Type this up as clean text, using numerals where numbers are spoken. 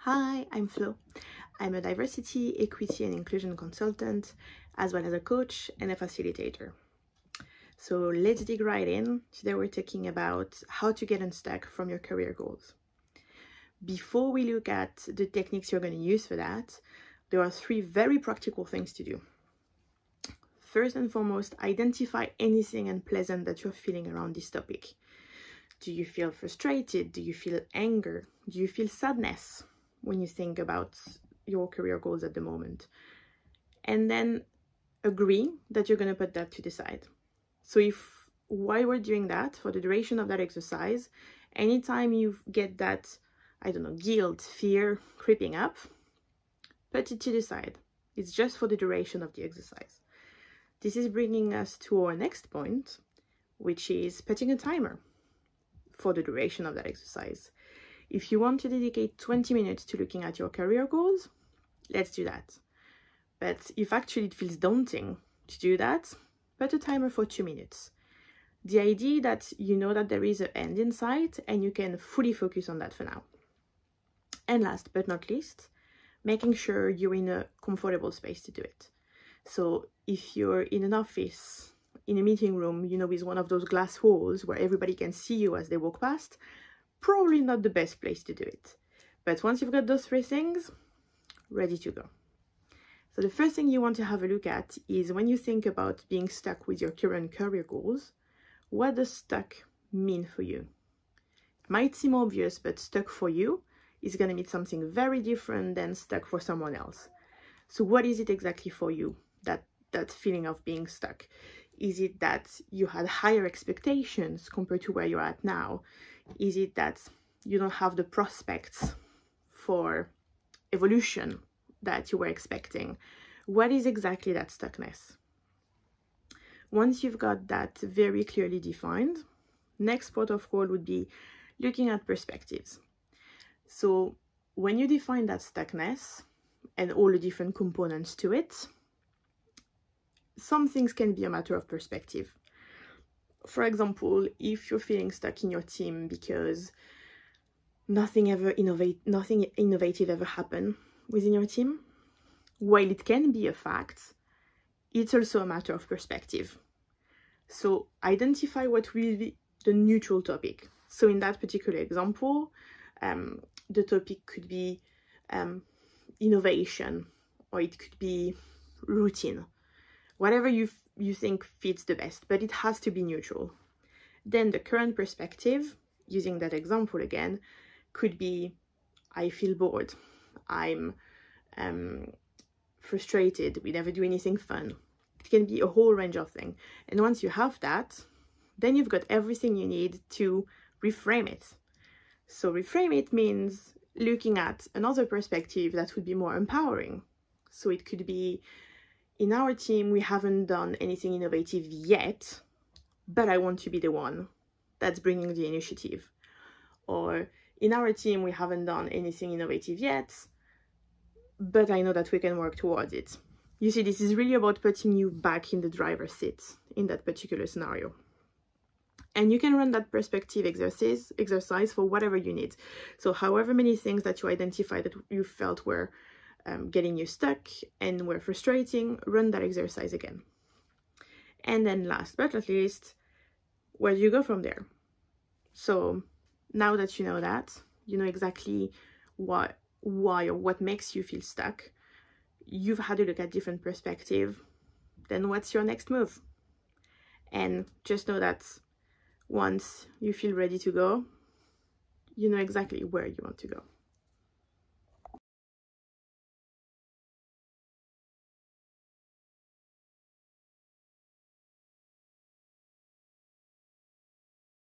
Hi, I'm Flo. I'm a diversity, equity, and inclusion consultant, as well as a coach and a facilitator. So let's dig right in. Today we're talking about how to get unstuck from your career goals. Before we look at the techniques you're going to use for that, there are 3 very practical things to do. First and foremost, identify anything unpleasant that you're feeling around this topic. Do you feel frustrated? Do you feel anger? Do you feel sadness when you think about your career goals at the moment? And then agree that you're going to put that to the side. So if while we're doing that, for the duration of that exercise, anytime you get that, guilt, fear creeping up, put it to the side. It's just for the duration of the exercise. This is bringing us to our next point, which is putting a timer for the duration of that exercise. If you want to dedicate 20 minutes to looking at your career goals, let's do that. But if actually it feels daunting to do that, put a timer for 2 minutes. The idea that you know that there is an end in sight and you can fully focus on that for now. And last but not least, making sure you're in a comfortable space to do it. So if you're in an office, in a meeting room, with one of those glass walls where everybody can see you as they walk past, probably not the best place to do it. But once you've got those 3 things, ready to go. So the first thing you want to have a look at is when you think about being stuck with your current career goals, what does stuck mean for you? It might seem obvious, but stuck for you is going to mean something very different than stuck for someone else. So what is it exactly for you, that feeling of being stuck? Is it that you had higher expectations compared to where you're at now? Is it that you don't have the prospects for evolution that you were expecting? What is exactly that stuckness? Once you've got that very clearly defined, next port of call would be looking at perspectives. So when you define that stuckness and all the different components to it, some things can be a matter of perspective. For example, if you're feeling stuck in your team because nothing innovative ever happened within your team, while it can be a fact, it's also a matter of perspective. So identify what will be the neutral topic. So in that particular example, the topic could be innovation, or it could be routine. Whatever you think fits the best, but it has to be neutral. Then the current perspective, using that example again, could be, I feel bored, I'm frustrated, we never do anything fun. It can be a whole range of things. And once you have that, then you've got everything you need to reframe it. So reframe it means looking at another perspective that would be more empowering. So it could be, in our team, we haven't done anything innovative yet, but I want to be the one that's bringing the initiative. Or in our team, we haven't done anything innovative yet, but I know that we can work towards it. You see, this is really about putting you back in the driver's seat in that particular scenario. And you can run that perspective exercise for whatever you need. So however many things that you identified that you felt were getting you stuck and were frustrating, run that exercise again. And then last but not least, where do you go from there? So now that you know that, you know exactly why or what makes you feel stuck, you've had a look at different perspective, then what's your next move? And just know that once you feel ready to go, you know exactly where you want to go.